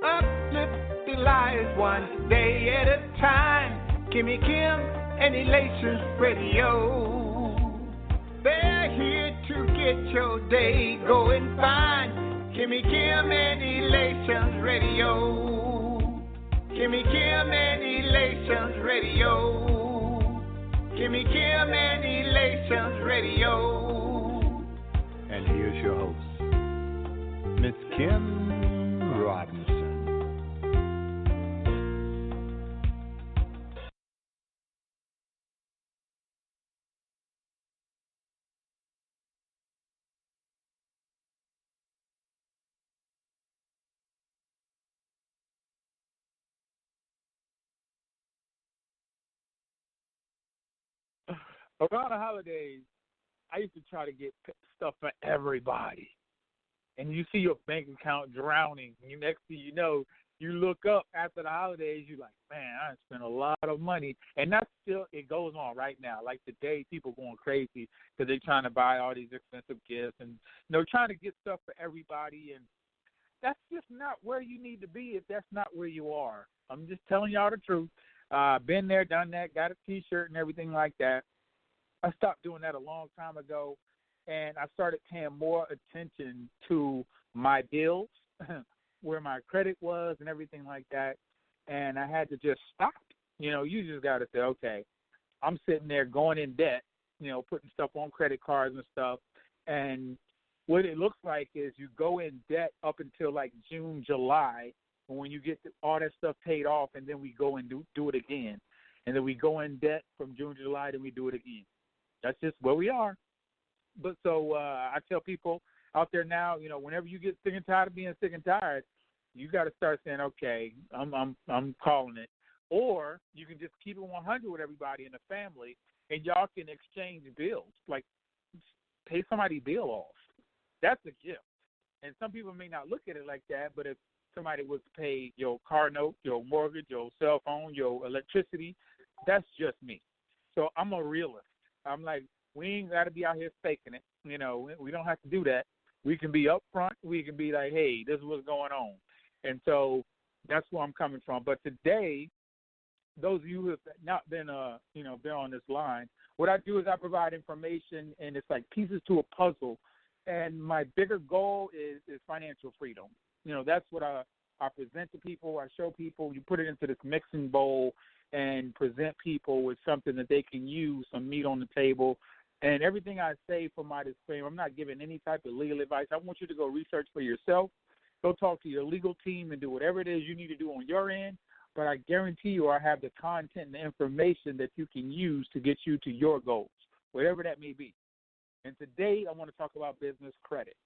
Uplift the lives one day at a time. Kimmy Kim and Elations Radio. They're here to get your day going fine. Kimmy Kim and Elations Radio. Kimmy Kim and Elations Radio. Kimmy Kim and Elations Radio. And here's your host, Miss Kim Robinson. Around the holidays, I used to try to get stuff for everybody. And you see your bank account drowning. Next thing you know, you look up after the holidays, you're like, man, I spent a lot of money. And that's still, it goes on right now. Like today, people going crazy because they're trying to buy all these expensive gifts and, trying to get stuff for everybody. And that's just not where you need to be if that's not where you are. I'm just telling y'all the truth. Been there, done that, got a T-shirt and everything like that. I stopped doing that a long time ago, and I started paying more attention to my bills, where my credit was and everything like that, and I had to just stop. You just got to say, okay, I'm sitting there going in debt, putting stuff on credit cards and stuff, and what it looks like is you go in debt up until like June, July, and when you get all that stuff paid off, and then we go and do it again, and then we go in debt from June to July, then we do it again. That's just where we are. But so I tell people out there now, whenever you get sick and tired of being sick and tired, you got to start saying, okay, I'm calling it. Or you can just keep it 100 with everybody in the family, and y'all can exchange bills, like pay somebody's bill off. That's a gift. And some people may not look at it like that, but if somebody was to pay your car note, your mortgage, your cell phone, your electricity, that's just me. So I'm a realist. I'm like, we ain't got to be out here faking it. We don't have to do that. We can be upfront. We can be like, hey, this is what's going on. And so that's where I'm coming from. But today, those of you who have not been, been on this line, what I do is I provide information, and it's like pieces to a puzzle. And my bigger goal is financial freedom. That's what I present to people. I show people. You put it into this mixing bowl and present people with something that they can use, some meat on the table. And everything I say for my disclaimer, I'm not giving any type of legal advice. I want you to go research for yourself. Go talk to your legal team and do whatever it is you need to do on your end. But I guarantee you I have the content and the information that you can use to get you to your goals, whatever that may be. And today I want to talk about business credit.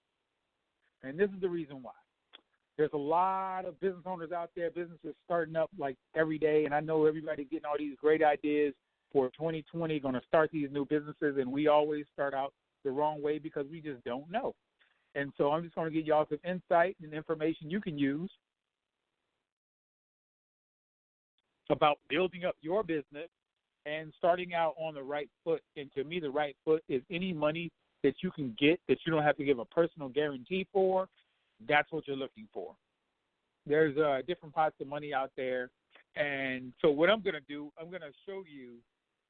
And this is the reason why. There's a lot of business owners out there, businesses starting up like every day, and I know everybody's getting all these great ideas for 2020, going to start these new businesses, and we always start out the wrong way because we just don't know. And so I'm just going to give y'all some insight and information you can use about building up your business and starting out on the right foot. And to me, the right foot is any money that you can get that you don't have to give a personal guarantee for. That's what you're looking for. There's different pots of money out there. And so what I'm going to do, I'm going to show you,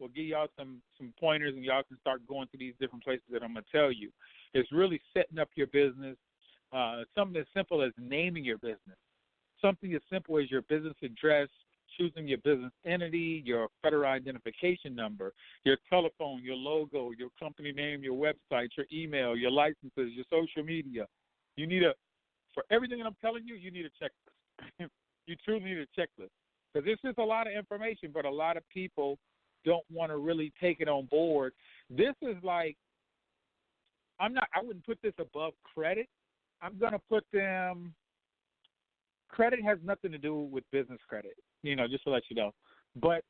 we'll give y'all some pointers, and y'all can start going to these different places that I'm going to tell you. It's really setting up your business, something as simple as naming your business, something as simple as your business address, choosing your business entity, your federal identification number, your telephone, your logo, your company name, your website, your email, your licenses, your social media. You need for everything that I'm telling you, you need a checklist. You truly need a checklist. Because this is a lot of information, but a lot of people don't want to really take it on board. This is like, I wouldn't put this above credit. I'm going to put them, credit has nothing to do with business credit, just to let you know. But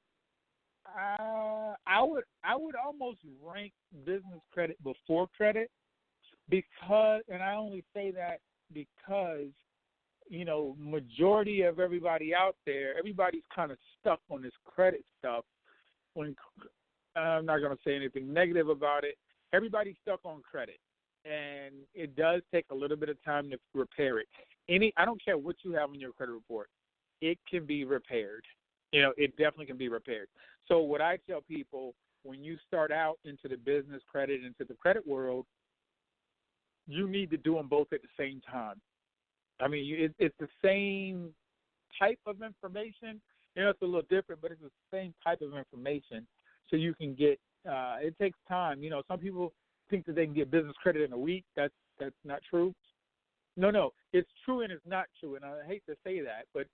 I would almost rank business credit before credit because, and I only say that because, majority of everybody out there, everybody's kind of stuck on this credit stuff. When I'm not going to say anything negative about it, everybody's stuck on credit, and it does take a little bit of time to repair it. I don't care what you have on your credit report, it can be repaired. It definitely can be repaired. So what I tell people, when you start out into the business credit, into the credit world, you need to do them both at the same time. I mean, it's the same type of information. It's a little different, but it's the same type of information. So you can get. It takes time. Some people think that they can get business credit in a week. That's not true. No, it's true and it's not true. And I hate to say that, but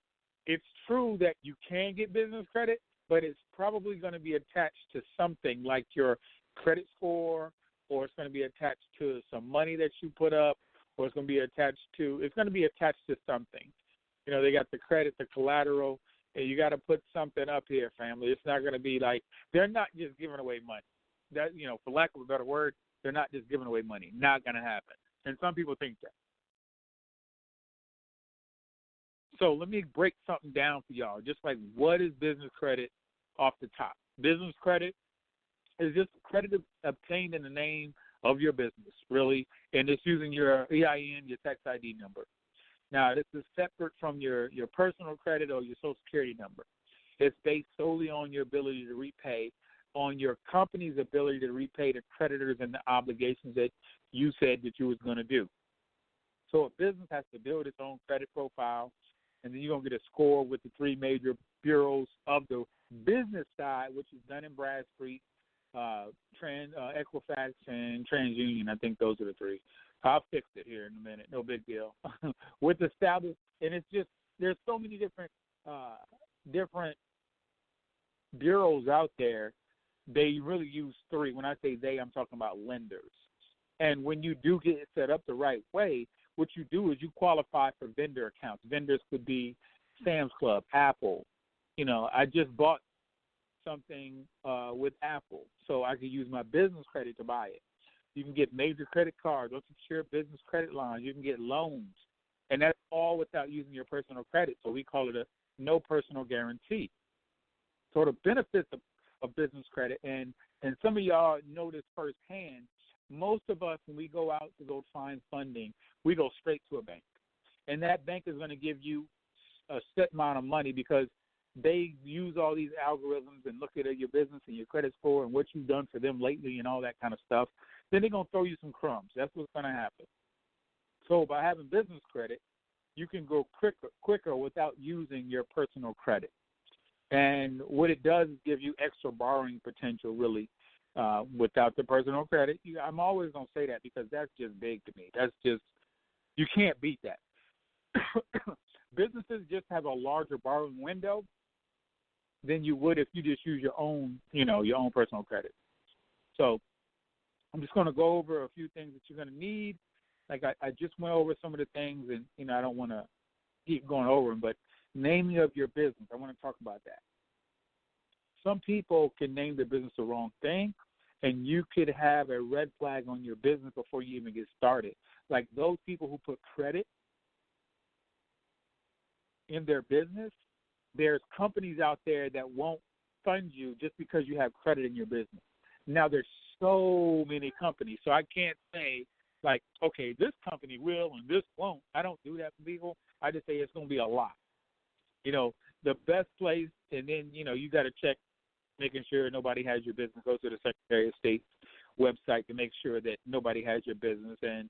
it's true that you can get business credit, but it's probably going to be attached to something like your credit score, or it's going to be attached to some money that you put up, or it's going to be attached to something. They got the credit, the collateral, and you got to put something up here, family. It's not going to be like, they're not just giving away money. That, for lack of a better word, they're not just giving away money. Not going to happen. And some people think that. So let me break something down for y'all. Just like, what is business credit off the top? Business credit is just credit obtained in the name of your business, really, and it's using your EIN, your tax ID number. Now, this is separate from your personal credit or your Social Security number. It's based solely on your ability to repay, on your company's ability to repay the creditors and the obligations that you said that you was going to do. So a business has to build its own credit profile, and then you're going to get a score with the three major bureaus of the business side, which is Dun & Bradstreet, Equifax, and TransUnion. I think those are the three. I'll fix it here in a minute. No big deal. With established, and it's just, there's so many different bureaus out there. They really use three. When I say they, I'm talking about lenders. And when you do get it set up the right way, what you do is you qualify for vendor accounts. Vendors could be Sam's Club, Apple. I just bought something with Apple, so I could use my business credit to buy it. You can get major credit cards, unsecured business credit lines. You can get loans, and that's all without using your personal credit. So we call it a no personal guarantee. So the benefits of business credit, and some of y'all know this firsthand, most of us, when we go out to go find funding, we go straight to a bank. And that bank is going to give you a set amount of money because they use all these algorithms and look at your business and your credit score and what you've done for them lately and all that kind of stuff. Then they're going to throw you some crumbs. That's what's going to happen. So by having business credit, you can go quicker without using your personal credit. And what it does is give you extra borrowing potential, really, without the personal credit. I'm always going to say that because that's just big to me. That's just, you can't beat that. Businesses just have a larger borrowing window than you would if you just use your own personal credit. So I'm just going to go over a few things that you're going to need. Like I just went over some of the things, and I don't want to keep going over them, but naming of your business, I want to talk about that. Some people can name their business the wrong thing, and you could have a red flag on your business before you even get started. Like those people who put credit in their business, there's companies out there that won't fund you just because you have credit in your business. Now, there's so many companies, so I can't say, like, okay, this company will and this won't. I don't do that for people. I just say it's going to be a lot. The best place, and then, you got to check, making sure nobody has your business. Go to the Secretary of State's website to make sure that nobody has your business. And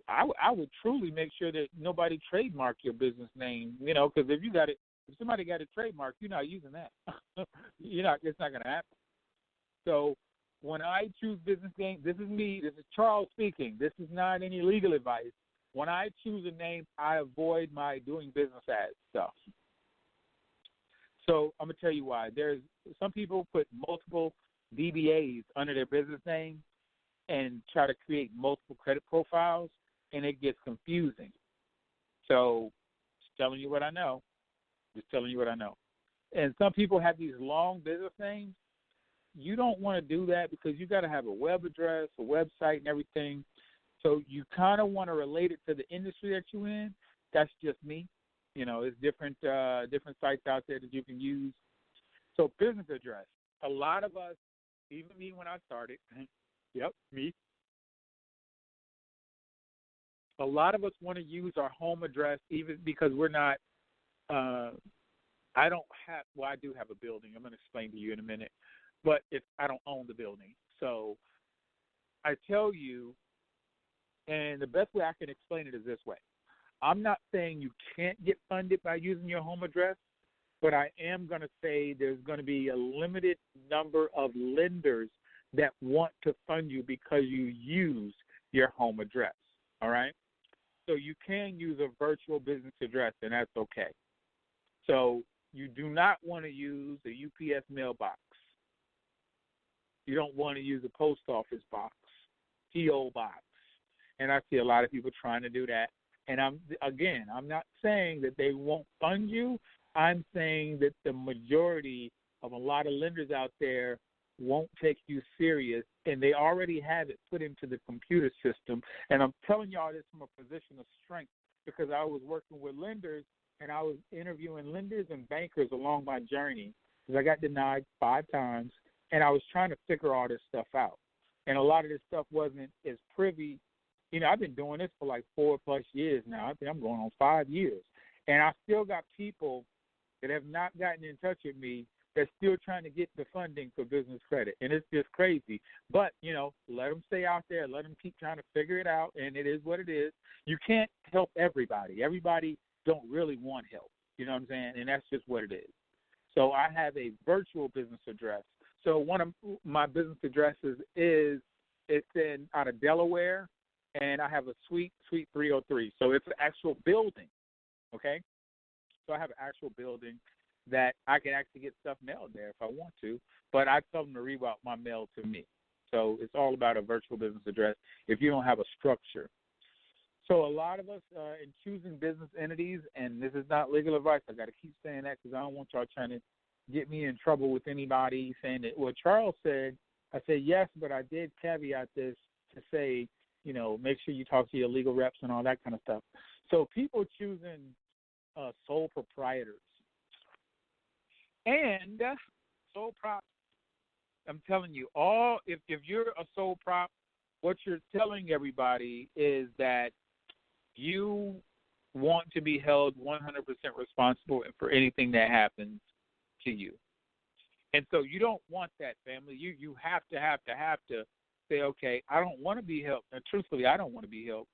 I would truly make sure that nobody trademark your business name, because if somebody got a trademark, you're not using that. It's not going to happen. So when I choose business name, this is me, this is Charles speaking. This is not any legal advice. When I choose a name, I avoid my doing business as stuff. So I'm going to tell you why. There's some people put multiple DBAs under their business name and try to create multiple credit profiles, and it gets confusing. So just telling you what I know. And some people have these long business names. You don't want to do that because you got to have a web address, a website, and everything. So you kind of want to relate it to the industry that you're in. That's just me. It's different sites out there that you can use. So business address. A lot of us, even me when I started, yep, me. A lot of us want to use our home address even because we're not. I don't have. Well, I do have a building. I'm going to explain to you in a minute, but I don't own the building. So I tell you, and the best way I can explain it is this way. I'm not saying you can't get funded by using your home address, but I am going to say there's going to be a limited number of lenders that want to fund you because you use your home address, all right? So you can use a virtual business address, and that's okay. So you do not want to use a UPS mailbox. You don't want to use a post office box, P.O. box. And I see a lot of people trying to do that. And I'm not saying that they won't fund you. I'm saying that the majority of a lot of lenders out there won't take you serious, and they already have it put into the computer system. And I'm telling y'all this from a position of strength because I was working with lenders, and I was interviewing lenders and bankers along my journey because I got denied 5 times, and I was trying to figure all this stuff out. And a lot of this stuff wasn't as privy. You know, I've been doing this for like 4+ years now. I think I'm going on 5 years. And I still got people that have not gotten in touch with me that's still trying to get the funding for business credit. And it's just crazy. But, you know, let them stay out there. Let them keep trying to figure it out, and it is what it is. You can't help everybody. Everybody don't really want help. You know what I'm saying? And that's just what it is. So I have a virtual business address. So one of my business addresses it's out of Delaware, and I have a suite 303. So it's an actual building, okay? So I have an actual building that I can actually get stuff mailed there if I want to, but I tell them to reroute my mail to me. So it's all about a virtual business address if you don't have a structure. So a lot of us in choosing business entities, and this is not legal advice, I got to keep saying that because I don't want y'all trying to get me in trouble with anybody saying that what Charles said. I said yes, but I did caveat this to say, you know, make sure you talk to your legal reps and all that kind of stuff. So people choosing sole proprietors and sole prop. I'm telling you, if you're a sole prop, what you're telling everybody is that you want to be held 100% responsible for anything that happens to you. And so you don't want that, family. You have to say, okay, I don't want to be held. And truthfully, I don't want to be held,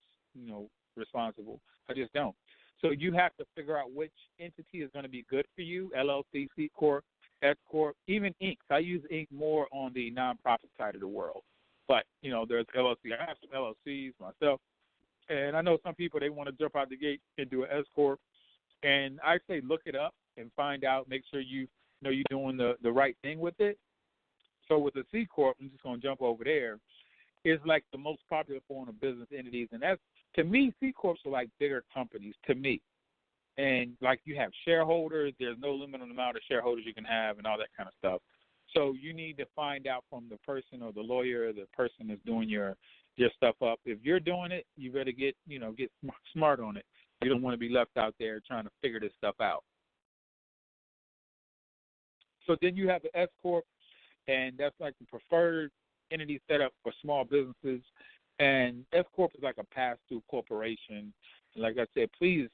responsible. I just don't. So you have to figure out which entity is going to be good for you, LLC, C Corp, S Corp, even Inc. I use Inc. more on the nonprofit side of the world. But, there's LLC. I have some LLCs myself. And I know some people, they want to jump out the gate and do an S Corp. And I say look it up and find out, make sure you know you're doing the right thing with it. So with the C Corp, I'm just going to jump over there, is like the most popular form of business entities. And that's, to me, C Corps are like bigger companies, to me. And like you have shareholders, there's no limit on the amount of shareholders you can have and all that kind of stuff. So you need to find out from the person or the lawyer or the person that's doing your stuff up. If you're doing it, you better get smart on it. You don't want to be left out there trying to figure this stuff out. So then you have the S Corp, and that's like the preferred entity set up for small businesses. And S Corp is like a pass-through corporation. And like I said, please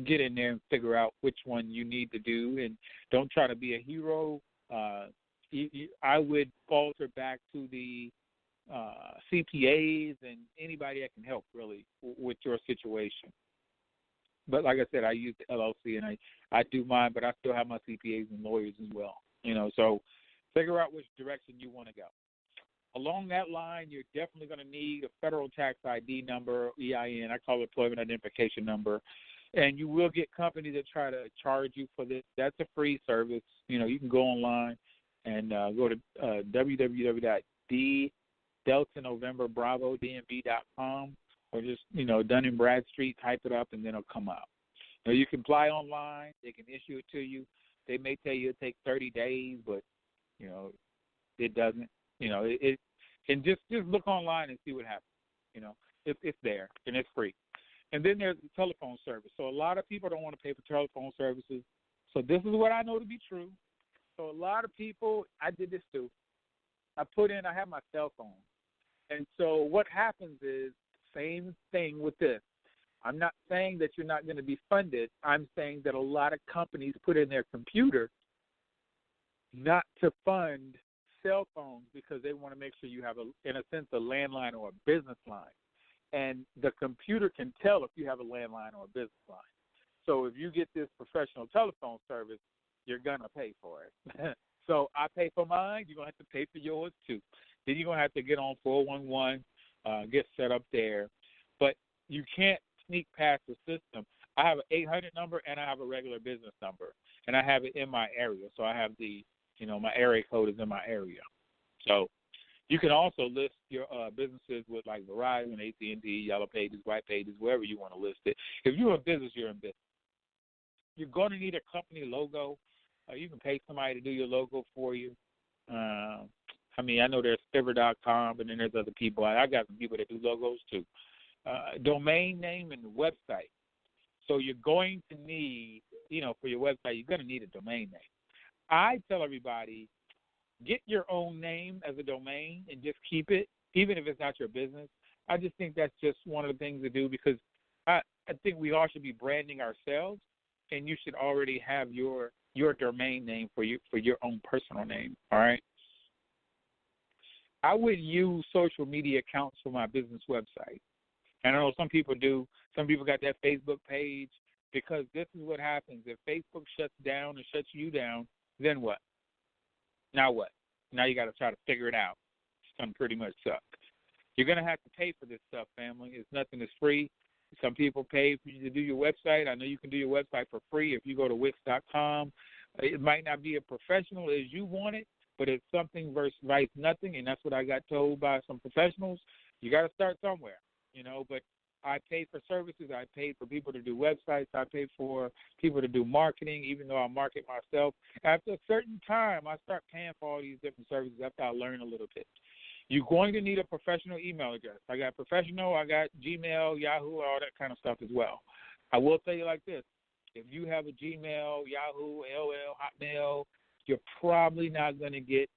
get in there and figure out which one you need to do, and don't try to be a hero. I would falter back to the CPAs and anybody that can help really with your situation. But like I said, I use the LLC and I do mine, but I still have my CPAs and lawyers as well. So figure out which direction you want to go. Along that line, you're definitely going to need a federal tax ID number, EIN. I call it employment identification number. And you will get companies that try to charge you for this. That's a free service. You can go online and go to www.DeltaNovemberBravoDMV.com or just, Dun & Bradstreet, type it up, and then it'll come out. You can apply online. They can issue it to you. They may tell you it takes 30 days, but, it doesn't. And just look online and see what happens. It's there, and it's free. And then there's the telephone service. So a lot of people don't want to pay for telephone services. So this is what I know to be true. So a lot of people, I did this too. I have my cell phone. And so what happens is, same thing with this. I'm not saying that you're not going to be funded. I'm saying that a lot of companies put in their computer not to fund cell phones because they want to make sure you have, in a sense, a landline or a business line. And the computer can tell if you have a landline or a business line. So if you get this professional telephone service, you're going to pay for it. So I pay for mine. You're going to have to pay for yours, too. Then you're going to have to get on 411, get set up there. But you can't sneak past the system. I have an 800 number and I have a regular business number, and I have it in my area. So I have my area code is in my area. So you can also list your businesses with like Verizon, AT&T, Yellow Pages, White Pages, wherever you want to list it. If you're in business, you're in business. You're going to need a company logo. You can pay somebody to do your logo for you. I know there's Fiverr.com, and then there's other people. I got some people that do logos too. Domain name and website. So you're going to need, for your website, you're going to need a domain name. I tell everybody, get your own name as a domain and just keep it, even if it's not your business. I just think that's just one of the things to do because I think we all should be branding ourselves, and you should already have your domain name for your own personal name, all right? I would use social media accounts for my business website. And I know some people do. Some people got that Facebook page because this is what happens. If Facebook shuts down and shuts you down, then what? Now what? Now you got to try to figure it out. It's going to pretty much suck. You're going to have to pay for this stuff, family. It's nothing that's free. Some people pay for you to do your website. I know you can do your website for free if you go to Wix.com. It might not be as professional as you want it, but it's something versus nothing, and that's what I got told by some professionals. You got to start somewhere, but I pay for services. I pay for people to do websites. I pay for people to do marketing, even though I market myself. After a certain time, I start paying for all these different services after I learn a little bit. You're going to need a professional email address. I got professional, I got Gmail, Yahoo, all that kind of stuff as well. I will tell you like this. If you have a Gmail, Yahoo, AOL, Hotmail, you're probably not going to get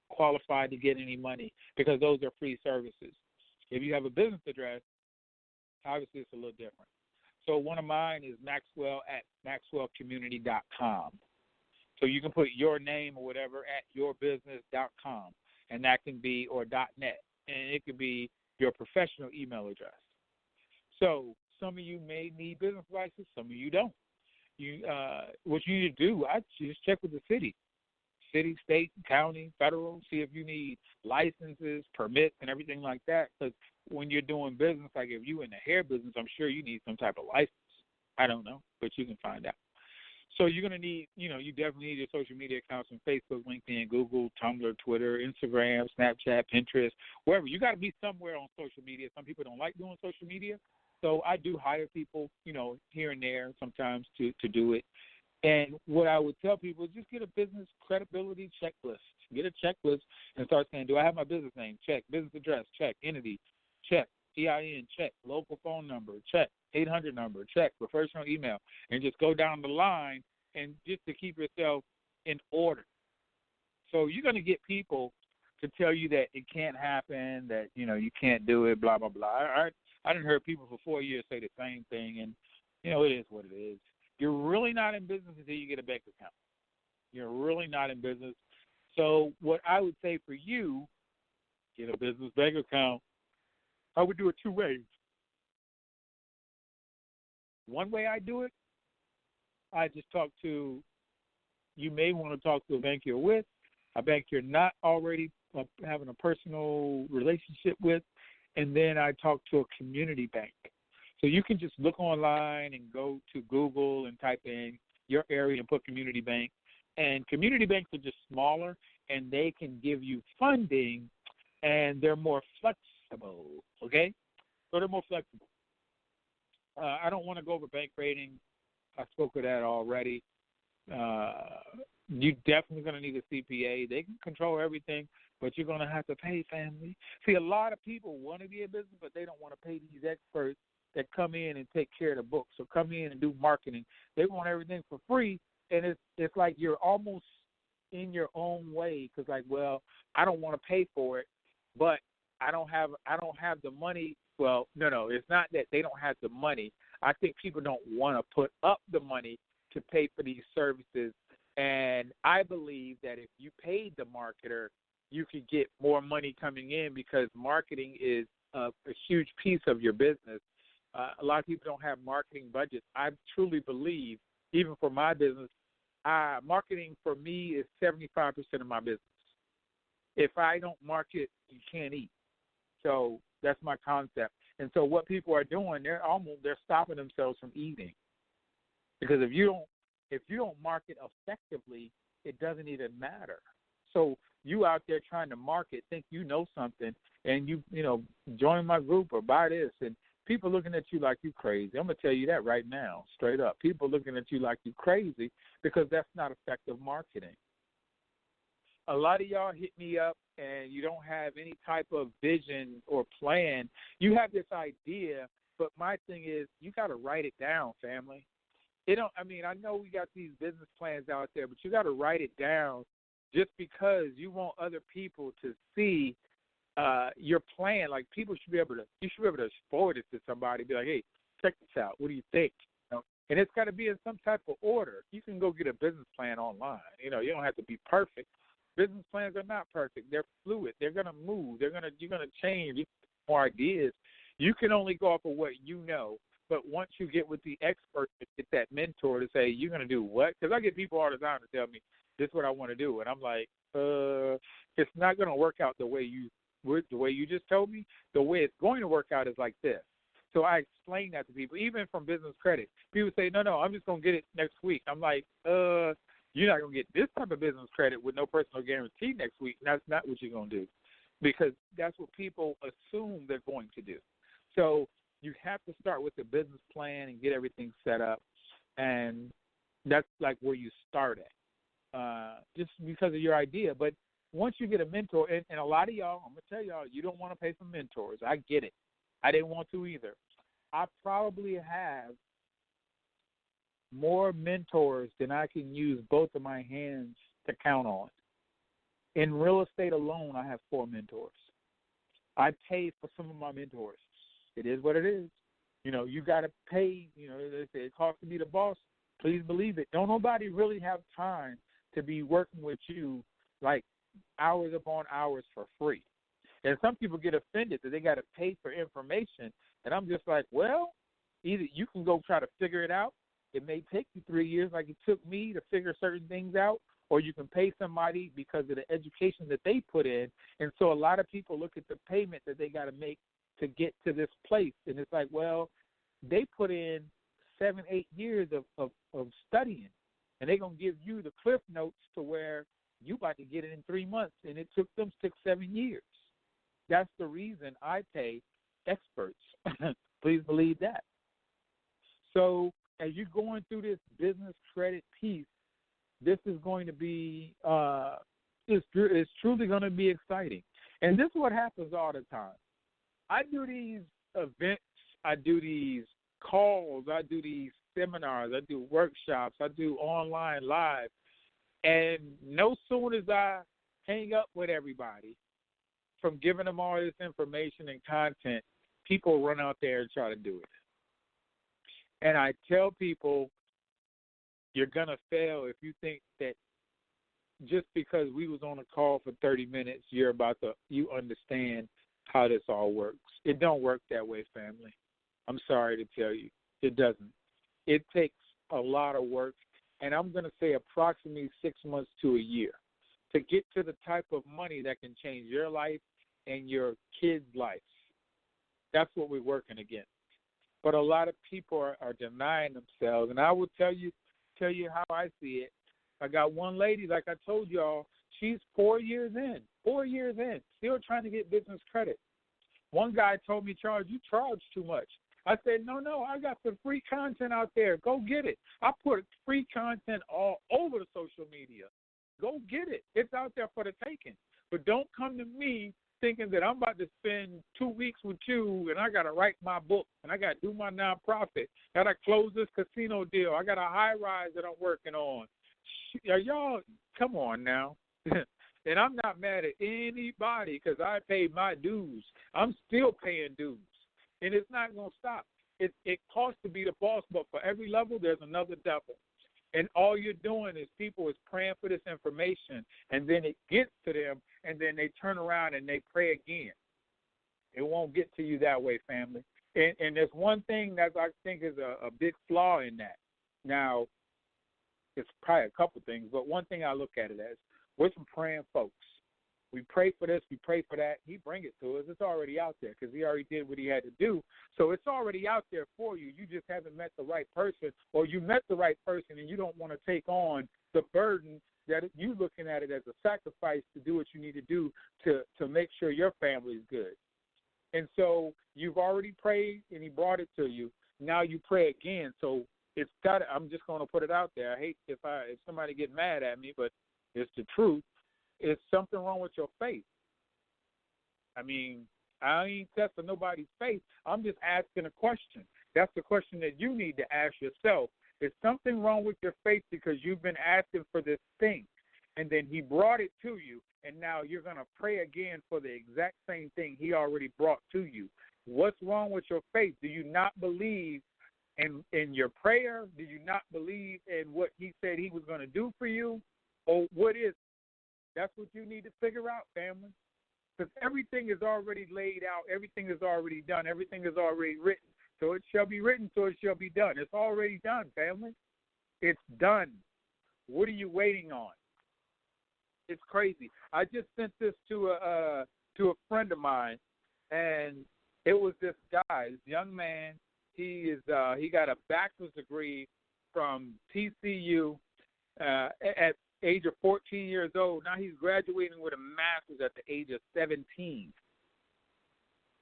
qualified to get any money because those are free services. If you have a business address, obviously it's a little different. So one of mine is Maxwell at maxwellcommunity.com. So you can put your name or whatever at yourbusiness.com. And that can be, or .net, and it could be your professional email address. So some of you may need business license, some of you don't. What you need to do, I just check with the city, state, county, federal, see if you need licenses, permits, and everything like that. Because when you're doing business, like if you're in the hair business, I'm sure you need some type of license. I don't know, but you can find out. So you're going to need, you definitely need your social media accounts on Facebook, LinkedIn, Google, Tumblr, Twitter, Instagram, Snapchat, Pinterest, wherever. You got to be somewhere on social media. Some people don't like doing social media. So I do hire people, here and there sometimes to do it. And what I would tell people is just get a business credibility checklist. Get a checklist and start saying, do I have my business name? Check. Business address? Check. Entity? Check. EIN? Check. Local phone number? Check. 800 number? Check. Professional email? And just go down the line and just to keep yourself in order. So you're going to get people to tell you that it can't happen, that, you can't do it, blah, blah, blah. I didn't hear people for 4 years say the same thing, and, it is what it is. You're really not in business until you get a bank account. You're really not in business. So what I would say for you, get a business bank account. I would do it two ways. One way I do it, I just you may want to talk to a bank you're with, a bank you're not already having a personal relationship with, and then I talk to a community bank. So you can just look online and go to Google and type in your area and put community bank. And community banks are just smaller, and they can give you funding, and they're more flexible, okay? So they're more flexible. I don't want to go over bank rating. I spoke of that already. You're definitely going to need a CPA. They can control everything, but you're going to have to pay, family. See, a lot of people want to be in business, but they don't want to pay these experts that come in and take care of the books or come in and do marketing. They want everything for free, and it's like you're almost in your own way because, like, well, I don't want to pay for it, but I don't have the money Well, no, it's not that they don't have the money. I think people don't want to put up the money to pay for these services. And I believe that if you paid the marketer, you could get more money coming in because marketing is a huge piece of your business. A lot of people don't have marketing budgets. I truly believe, even for my business, marketing for me is 75% of my business. If I don't market, you can't eat. So that's my concept. And so what people are doing, they're stopping themselves from eating, because if you don't market effectively, it doesn't even matter. So you out there trying to market, think you know something, and you join my group or buy this, and people looking at you like you crazy. I'm gonna tell you that right now, straight up. People looking at you like you crazy because that's not effective marketing. A lot of y'all hit me up and you don't have any type of vision or plan. You have this idea, but my thing is you got to write it down, family. I know we got these business plans out there, but you got to write it down just because you want other people to see your plan. Like you should be able to forward it to somebody, be like, hey, check this out. What do you think? And it's got to be in some type of order. You can go get a business plan online. You don't have to be perfect. Business plans are not perfect. They're fluid. They're going to move. You're going to change. You have more ideas. You can only go off of what you know. But once you get with the expert, get that mentor to say, you're going to do what? Because I get people all the time to tell me, this is what I want to do. And I'm like, it's not going to work out the way you just told me. The way it's going to work out is like this. So I explain that to people, even from business credit. People say, no, I'm just going to get it next week. I'm like, you're not going to get this type of business credit with no personal guarantee next week. That's not what you're going to do, because that's what people assume they're going to do. So you have to start with the business plan and get everything set up, and that's like where you start at, just because of your idea. But once you get a mentor, and a lot of y'all, I'm going to tell y'all, you don't want to pay for mentors. I get it. I didn't want to either. I probably have more mentors than I can use both of my hands to count on. In real estate alone, I have 4 mentors. I pay for some of my mentors. It is what it is. You got to pay. They say it costs to be the boss. Please believe it. Don't nobody really have time to be working with you like hours upon hours for free. And some people get offended that they got to pay for information. And I'm just like, well, either you can go try to figure it out. It may take you 3 years like it took me to figure certain things out, or you can pay somebody because of the education that they put in. And so a lot of people look at the payment that they got to make to get to this place. And it's like, well, they put in 7-8 years of studying, and they're going to give you the cliff notes to where you about to get it in 3 months, and it took them 6-7 years. That's the reason I pay experts. Please believe that. So as you're going through this business credit piece, this is going to be it's truly going to be exciting. And this is what happens all the time. I do these events, I do these calls, I do these seminars, I do workshops, I do online live, and no sooner as I hang up with everybody from giving them all this information and content, people run out there and try to do it. And I tell people, you're going to fail if you think that just because we was on a call for 30 minutes, you understand how this all works. It don't work that way, family. I'm sorry to tell you. It doesn't. It takes a lot of work, and I'm going to say approximately 6 months to a year to get to the type of money that can change your life and your kids' lives. That's what we're working against. But a lot of people are denying themselves, and I will tell you how I see it. I got one lady, like I told y'all, she's 4 years in, still trying to get business credit. One guy told me, Charles, you charge too much. I said, no, I got some free content out there. Go get it. I put free content all over the social media. Go get it. It's out there for the taking. But don't come to me thinking that I'm about to spend 2 weeks with you and I got to write my book and I got to do my nonprofit. Got to close this casino deal. I got a high rise that I'm working on. Y'all, come on now. And I'm not mad at anybody because I paid my dues. I'm still paying dues. And it's not going to stop. It costs to be the boss, but for every level, there's another devil. And all you're doing is people is praying for this information, and then it gets to them, and then they turn around and they pray again. It won't get to you that way, family. And there's one thing that I think is a big flaw in that. Now, it's probably a couple things, but one thing I look at it as, we're some praying folks. We pray for this, we pray for that. He bring it to us. It's already out there because he already did what he had to do. So it's already out there for you. You just haven't met the right person, or you met the right person and you don't want to take on the burden that you looking at it as a sacrifice to do what you need to do to make sure your family is good. And so you've already prayed and he brought it to you. Now you pray again. So it's got. I'm just going to put it out there. I hate if somebody get mad at me, but it's the truth. Is something wrong with your faith? I mean, I ain't testing nobody's faith. I'm just asking a question. That's the question that you need to ask yourself. Is something wrong with your faith because you've been asking for this thing, and then he brought it to you, and now you're going to pray again for the exact same thing he already brought to you? What's wrong with your faith? Do you not believe in your prayer? Do you not believe in what he said he was going to do for you? Or what is it? That's what you need to figure out, family. Because everything is already laid out. Everything is already done. Everything is already written. So it shall be written, so it shall be done. It's already done, family. It's done. What are you waiting on? It's crazy. I just sent this to a friend of mine, and it was this guy, this young man. He got a bachelor's degree from TCU at age of 14 years old. Now he's graduating with a master's at the age of 17.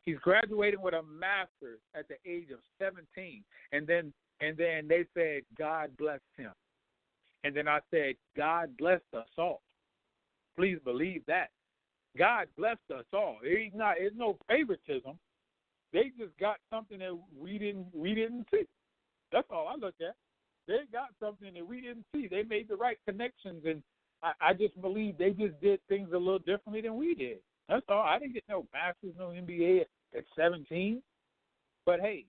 He's graduating with a master's at the age of 17. And then they said, God blessed him. And then I said, God blessed us all. Please believe that. God blessed us all. It's no favoritism. They just got something that we didn't see. That's all I look at. They got something that we didn't see. They made the right connections, and I just believe they just did things a little differently than we did. That's all. I didn't get no master's, no MBA at 17. But, hey,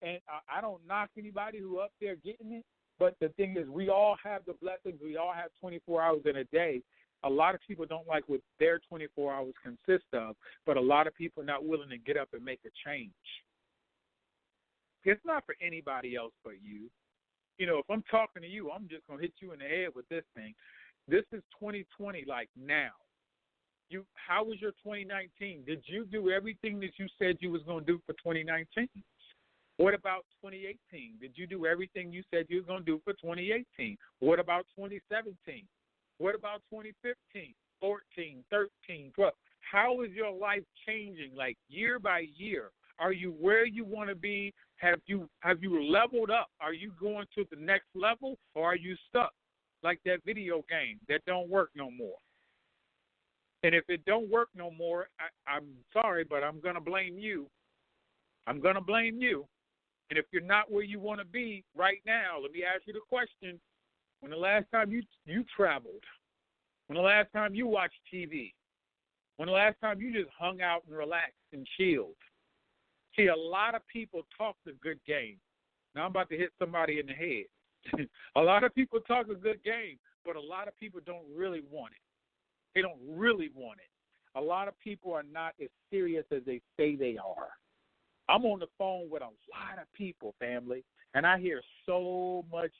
and I don't knock anybody who up there getting it, but the thing is we all have the blessings. We all have 24 hours in a day. A lot of people don't like what their 24 hours consist of, but a lot of people are not willing to get up and make a change. It's not for anybody else but you. You know, if I'm talking to you, I'm just going to hit you in the head with this thing. This is 2020, like now. How was your 2019? Did you do everything that you said you was going to do for 2019? What about 2018? Did you do everything you said you was going to do for 2018? What about 2017? What about 2015, 14, 13, 12? How is your life changing, like year by year? Are you where you want to be? Have you leveled up? Are you going to the next level, or are you stuck like that video game that don't work no more? And if it don't work no more, I'm sorry, but I'm going to blame you. I'm going to blame you. And if you're not where you want to be right now, let me ask you the question. When the last time you traveled? When the last time you watched TV? When the last time you just hung out and relaxed and chilled? See, a lot of people talk the good game. Now I'm about to hit somebody in the head. A lot of people talk a good game, but a lot of people don't really want it. They don't really want it. A lot of people are not as serious as they say they are. I'm on the phone with a lot of people, family, and I hear so much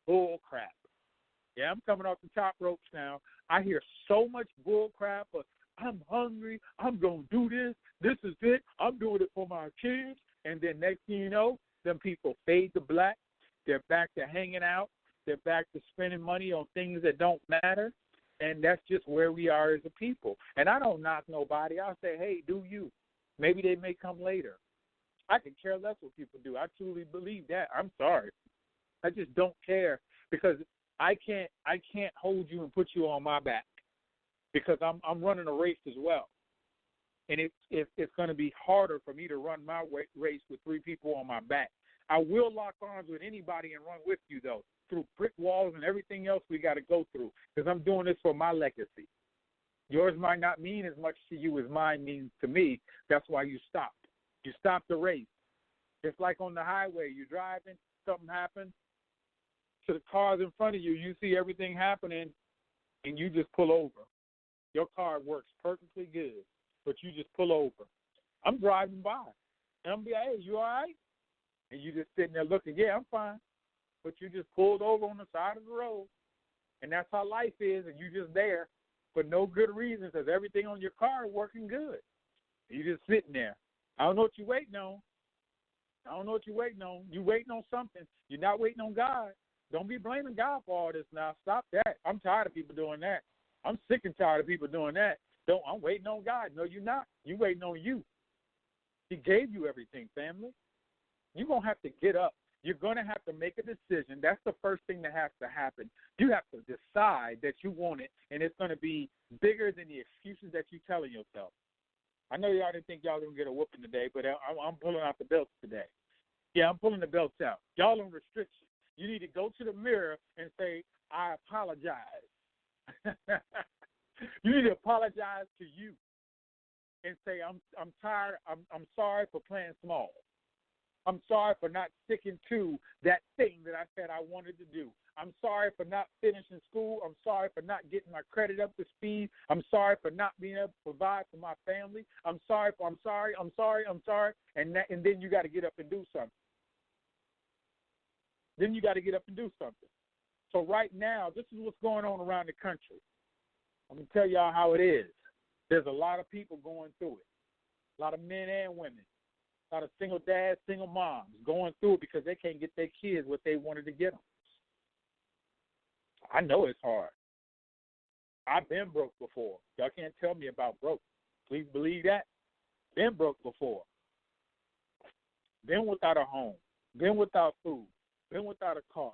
bull crap. Yeah, I'm coming off the top ropes now. I hear so much bull crap of, I'm hungry, I'm going to do this, this is it, I'm doing it for my kids. And then next thing you know, them people fade to black. They're back to hanging out. They're back to spending money on things that don't matter. And that's just where we are as a people. And I don't knock nobody. I'll say, hey, do you. Maybe they may come later. I can care less what people do. I truly believe that. I'm sorry. I just don't care because I can't hold you and put you on my back because I'm running a race as well. And it's going to be harder for me to run my race with three people on my back. I will lock arms with anybody and run with you, though, through brick walls and everything else we got to go through because I'm doing this for my legacy. Yours might not mean as much to you as mine means to me. That's why you stopped. You stopped the race. It's like on the highway. You're driving, something happens to the cars in front of you. You see everything happening, and you just pull over. Your car works perfectly good, but you just pull over. I'm driving by, and I'm be like, hey, you all right? And you just sitting there looking, yeah, I'm fine. But you just pulled over on the side of the road, and that's how life is, and you just there for no good reason because everything on your car is working good. You just sitting there. I don't know what you're waiting on. You waiting on something. You're not waiting on God. Don't be blaming God for all this now. Stop that. I'm tired of people doing that. I'm sick and tired of people doing that. I'm waiting on God. No, you're not. You're waiting on you. He gave you everything, family. You're going to have to get up. You're going to have to make a decision. That's the first thing that has to happen. You have to decide that you want it, and it's going to be bigger than the excuses that you're telling yourself. I know y'all didn't think y'all were going to get a whooping today, but I'm pulling out the belts today. Yeah, I'm pulling the belts out. Y'all on restriction. You need to go to the mirror and say, I apologize. You need to apologize to you and say, I'm tired. I'm sorry for playing small. I'm sorry for not sticking to that thing that I said I wanted to do. I'm sorry for not finishing school. I'm sorry for not getting my credit up to speed. I'm sorry for not being able to provide for my family. I'm sorry. And then you got to get up and do something. So right now, this is what's going on around the country. I'm going to tell y'all how it is. There's a lot of people going through it, a lot of men and women, a lot of single dads, single moms going through it because they can't get their kids what they wanted to get them. I know it's hard. I've been broke before. Y'all can't tell me about broke. Please believe that. Been broke before. Been without a home. Been without food. Been without a car.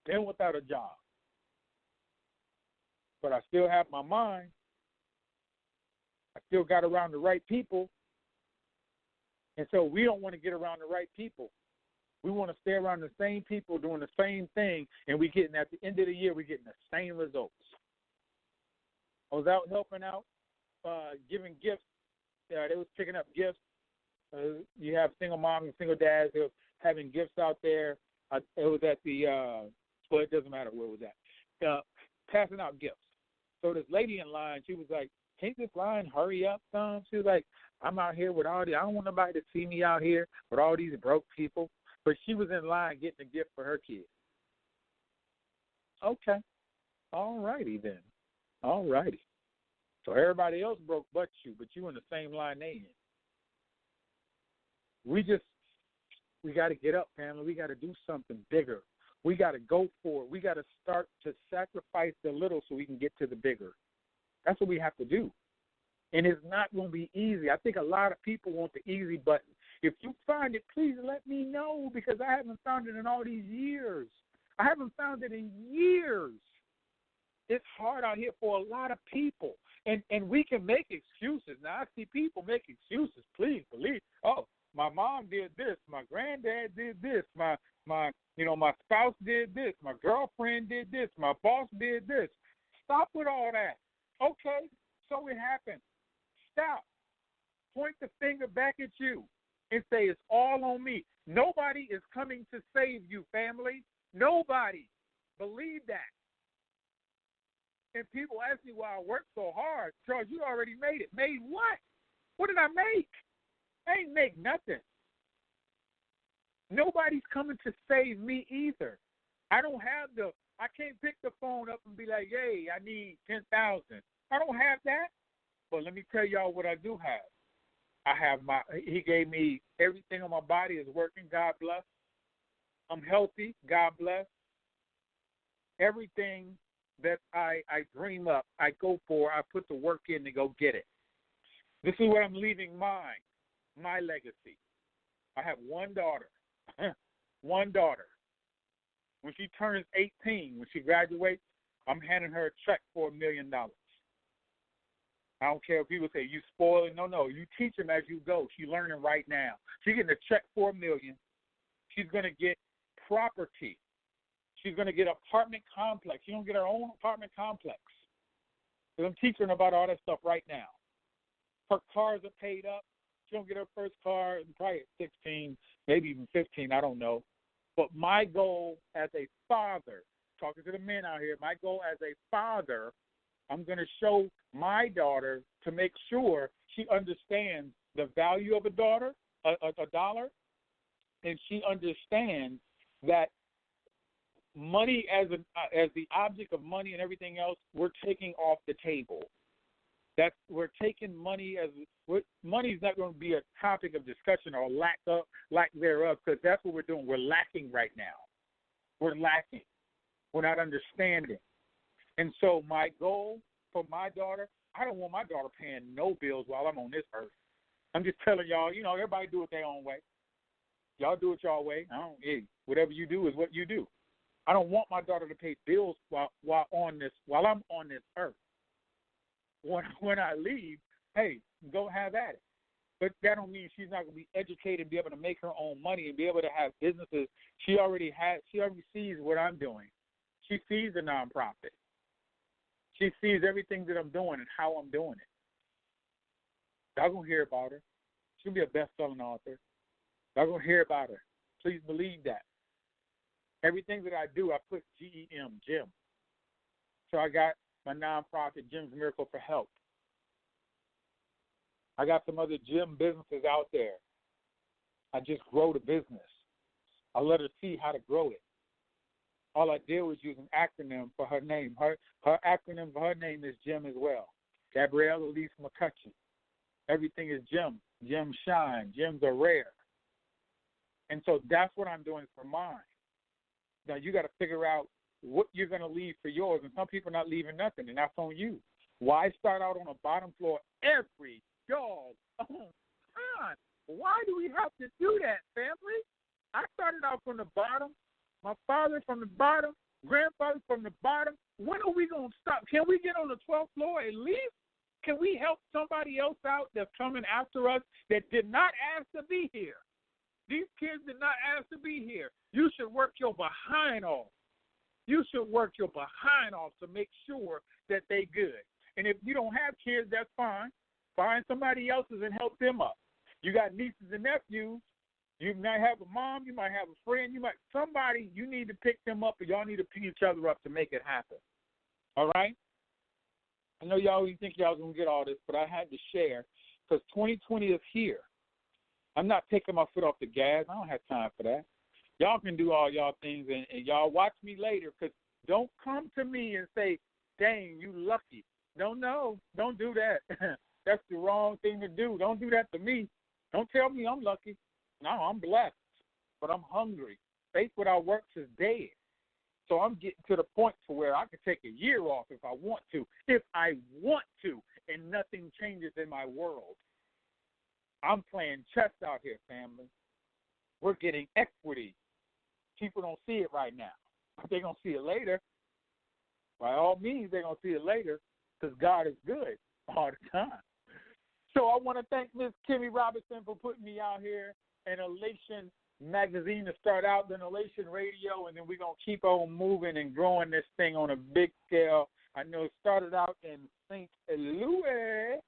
Been without a job. But I still have my mind. I still got around the right people. And so we don't want to get around the right people. We want to stay around the same people doing the same thing, and we getting at the end of the year, we're getting the same results. I was out helping out, giving gifts. They was picking up gifts. You have single moms and single dads. They were having gifts out there. It was at the, well, it doesn't matter where it was at, passing out gifts. So this lady in line, she was like, can't this line hurry up some? She was like, I'm out here with all these, I don't want nobody to see me out here with all these broke people. But she was in line getting a gift for her kid. Okay. All righty then. All righty. So everybody else broke but you in the same line they in. We got to get up, family. We got to do something bigger. We got to go for it. We got to start to sacrifice the little so we can get to the bigger. That's what we have to do. And it's not going to be easy. I think a lot of people want the easy button. If you find it, please let me know because I haven't found it in all these years. I haven't found it in years. It's hard out here for a lot of people. And we can make excuses. Now, I see people make excuses. Please believe. Oh, my mom did this. My granddad did this. My spouse did this. My girlfriend did this. My boss did this. Stop with all that. Okay, so it happened. Stop. Point the finger back at you and say it's all on me. Nobody is coming to save you, family. Nobody. Believe that. And people ask me why I work so hard. Charles, you already made it. Made what? What did I make? I ain't make nothing. Nobody's coming to save me either. I can't pick the phone up and be like, hey, I need 10,000. I don't have that. But let me tell y'all what I do have. He gave me everything on my body is working, God bless. I'm healthy, God bless. Everything that I dream up, I go for, I put the work in to go get it. This is what I'm leaving my legacy. I have one daughter. One daughter. When she turns 18, when she graduates, I'm handing her a check for $1 million. I don't care if people say, you spoiling. No, you teach them as you go. She's learning right now. She's getting a check for $1 million. She's going to get property. She's going to get an apartment complex. She's going to get her own apartment complex. So I'm teaching her about all that stuff right now. Her cars are paid up. She's going to get her first car probably at 16, maybe even 15, I don't know. But my goal as a father, talking to the men out here, my goal as a father, I'm going to show my daughter to make sure she understands the value of a dollar, and she understands that money as the object of money and everything else, we're taking off the table. We're taking money money is not going to be a topic of discussion or lack thereof, because that's what we're doing. We're lacking right now. We're lacking. We're not understanding. And so my goal for my daughter, I don't want my daughter paying no bills while I'm on this earth. I'm just telling y'all, everybody do it their own way. Y'all do it y'all way. Whatever you do is what you do. I don't want my daughter to pay bills while I'm on this earth. When I leave, hey, go have at it. But that don't mean she's not going to be educated and be able to make her own money and be able to have businesses. She already sees what I'm doing. She sees the nonprofit. She sees everything that I'm doing and how I'm doing it. Y'all going to hear about her. She'll be a best-selling author. Y'all going to hear about her. Please believe that. Everything that I do, I put GEM, Jim. So I got my nonprofit, Jim's Miracle for Health. I got some other gym businesses out there. I just grow the business. I let her see how to grow it. All I did was use an acronym for her name. Her acronym for her name is Jim as well. Gabrielle Elise McCutcheon. Everything is Jim. Jim shine. Gems are rare. And so that's what I'm doing for mine. Now you got to figure out what you're going to leave for yours, and some people are not leaving nothing, and that's on you. Why start out on the bottom floor every dog time? Why do we have to do that, family? I started out from the bottom, my father from the bottom, grandfather from the bottom. When are we going to stop? Can we get on the 12th floor at least? Can we help somebody else out that's coming after us that did not ask to be here? These kids did not ask to be here. You should work your behind off. You should work your behind off to make sure that they good. And if you don't have kids, that's fine. Find somebody else's and help them up. You got nieces and nephews. You might have a mom. You might have a friend. You need to pick them up, or y'all need to pick each other up to make it happen. All right? I know y'all always think y'all going to get all this, but I had to share because 2020 is here. I'm not taking my foot off the gas. I don't have time for that. Y'all can do all y'all things, and y'all watch me later, because don't come to me and say, dang, you lucky. Don't do that. That's the wrong thing to do. Don't do that to me. Don't tell me I'm lucky. No, I'm blessed, but I'm hungry. Faith without works is dead. So I'm getting to the point to where I can take a year off if I want to, and nothing changes in my world. I'm playing chess out here, family. We're getting equity. People don't see it right now. They're going to see it later. By all means, they're going to see it later, because God is good all the time. So I want to thank Miss Kimmy Robinson for putting me out here in Elation Magazine to start out, then Elation Radio, and then we're going to keep on moving and growing this thing on a big scale. I know it started out in St. Louis,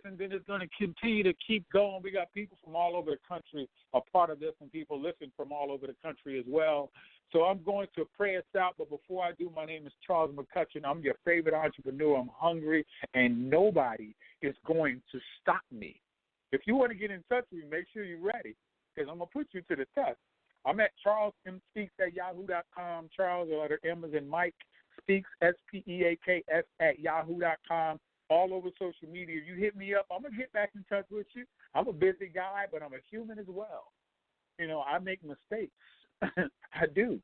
and then it's going to continue to keep going. We got people from all over the country a part of this, and people listen from all over the country as well. So I'm going to pray us out, but before I do, my name is Charles McCutcheon. I'm your favorite entrepreneur. I'm hungry, and nobody is going to stop me. If you want to get in touch with me, make sure you're ready, because I'm going to put you to the test. I'm at charlesmspeaks@yahoo.com. Charles, the letter M is in Mike, Speaks, SPEAKS, @yahoo.com. All over social media. If you hit me up, I'm going to get back in touch with you. I'm a busy guy, but I'm a human as well. I make mistakes. I do.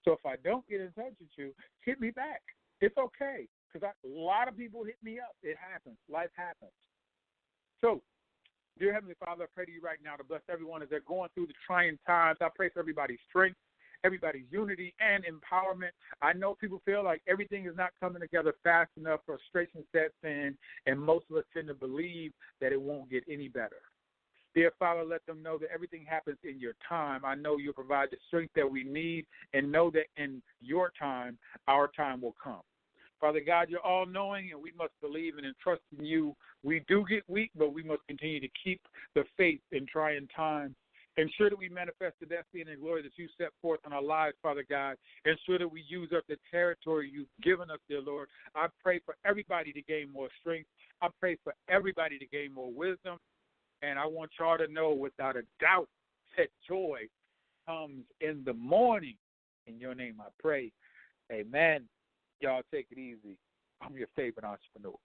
So if I don't get in touch with you, hit me back. It's okay, because a lot of people hit me up. It happens. Life happens. So, dear Heavenly Father, I pray to you right now to bless everyone as they're going through the trying times. I pray for everybody's strength, everybody's unity and empowerment. I know people feel like everything is not coming together fast enough. Frustration sets in, and most of us tend to believe that it won't get any better. Dear Father, let them know that everything happens in your time. I know you'll provide the strength that we need, and know that in your time, our time will come. Father God, you're all-knowing, and we must believe and trust in you. We do get weak, but we must continue to keep the faith in trying times. Ensure that we manifest the destiny and the glory that you set forth in our lives, Father God. Ensure that we use up the territory you've given us, dear Lord. I pray for everybody to gain more strength. I pray for everybody to gain more wisdom. And I want y'all to know without a doubt that joy comes in the morning. In your name I pray. Amen. Y'all take it easy. I'm your favorite entrepreneur.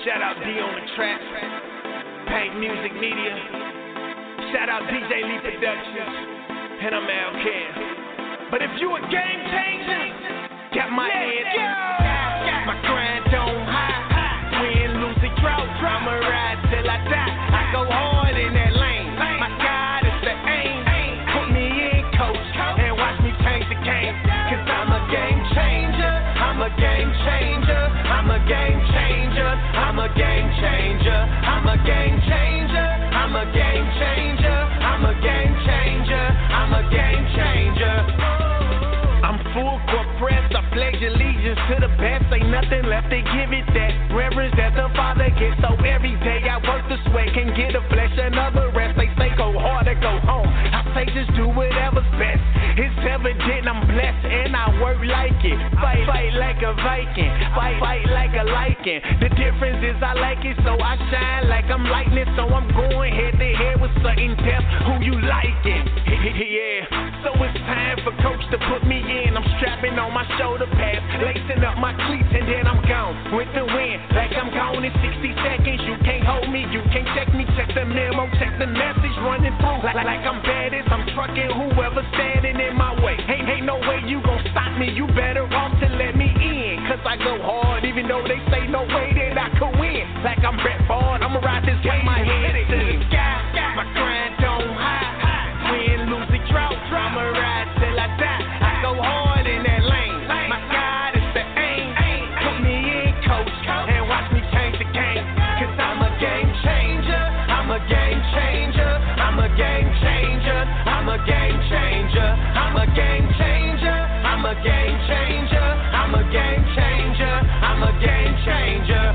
Shout out D on the track, Paint Music Media. Shout out DJ Lee Productions, and I'm Al Ken. But if you a game changer, got my head up, my grind on high, win, lose, or drought, I'ma ride till I die. I go hard in that lane, my God is the aim. Put me in, coach, and watch me change the game. Cause I'm a game changer, I'm a game changer, I'm a game changer, I'm a game changer, I'm a game changer, I'm a game changer, I'm a game changer, I'm a game changer. I'm full court press, I pledge allegiance to the best. Ain't nothing left to give it that reverence that the Father gets. So every day I work the sweat, can get the flesh another rest. They say go hard or go home, I say just do whatever's best. It's evident I'm blessed and I work like it. Fight like a Viking, fight like a lichen. The difference is I like it, so I shine like I'm lightning. So I'm going head to head with certain depth. Who you liking? Yeah. So it's time for coach to put me in. I'm strapping on my shoulder pads, lacing up my cleats, and then I'm gone with the wind. Like I'm gone in 60 seconds. You can't hold me, you can't check me. Check the memo, check the message running through. Like I'm bad as I'm trucking whoever standing in my way. Ain't no way you gon' stop me. You better off to let me in. Cause I go hard, even though they say no way that I could win. Like I'm Brett Ford, I'ma ride this way. My head to the sky, my grind on high. Win, lose, or drought, I'ma ride till I die. I go hard in that lane. My God is the aim. Put me in, coach, and watch me change the game. Cause I'm a game changer, I'm a game changer, I'm a game changer, I'm a game changer, I'm a game changer, I'm a game changer, I'm a game changer, I'm a game changer.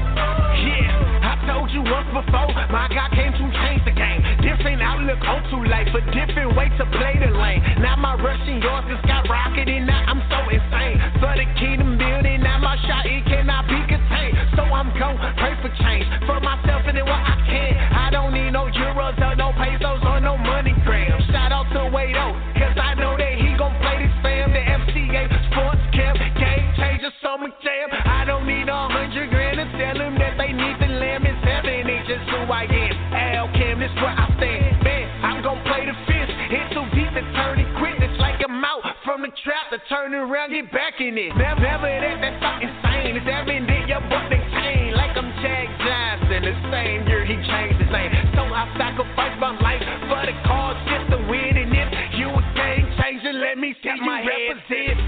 Yeah, I told you once before, my God came to change the game. Different outlook on to life, a different way to play the lane. Now my rushing yours is skyrocketing, now I'm so insane. For the kingdom building, now my shot, it cannot be contained. So I'm gon' pray for change, for myself and then what I can. I don't need no euros or no pesos or no money grams. Shout out to Wado, cause I know that he gon' play this fam. The FCA, sports camp, game changer, summer jam. I don't need 100 grand to tell them that they need the lamb. It's heaven, it's just who I am. Al Kim, this where I stand. Man, I'm gon' play the fist. It's too deep to turn it quick. It's like I'm out from the trap to turn around, get back in it. Never that's not insane. It's evident your book they chain. Like I'm Jack Johnson, the same year he changed his name. So I sacrifice my life for the cause, just to win. And if you a game changer, let me see you represent.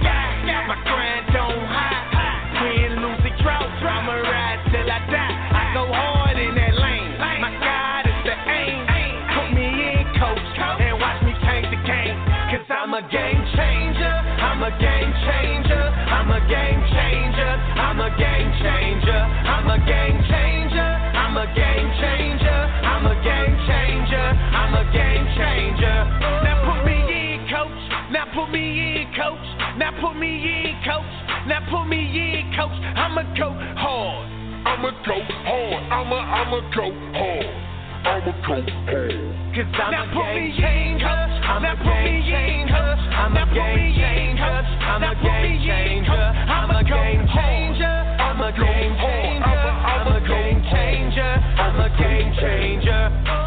My grind on high, win, lose, or drought, I'ma ride till I die. I go hard in that lane. My God is the aim. Put me in, coach, and watch me change the game. Cause I'm a game changer, I'm a game changer, I'm a game changer, I'm a game changer, I'm a game changer, I'm a game changer, I'm a game changer, I'm a game changer. Now put me in, coach, now put me in, coach, now put me in, coach, now put me in, coach. I'ma go hard, I'ma go hard, I'ma go hard, I'ma go hard. Cause I'm a game changer, I'm a game changer, I'm a game changer, I'm a game changer, I'm a game changer, I'm a game changer, I'm a game changer, I'm a game changer.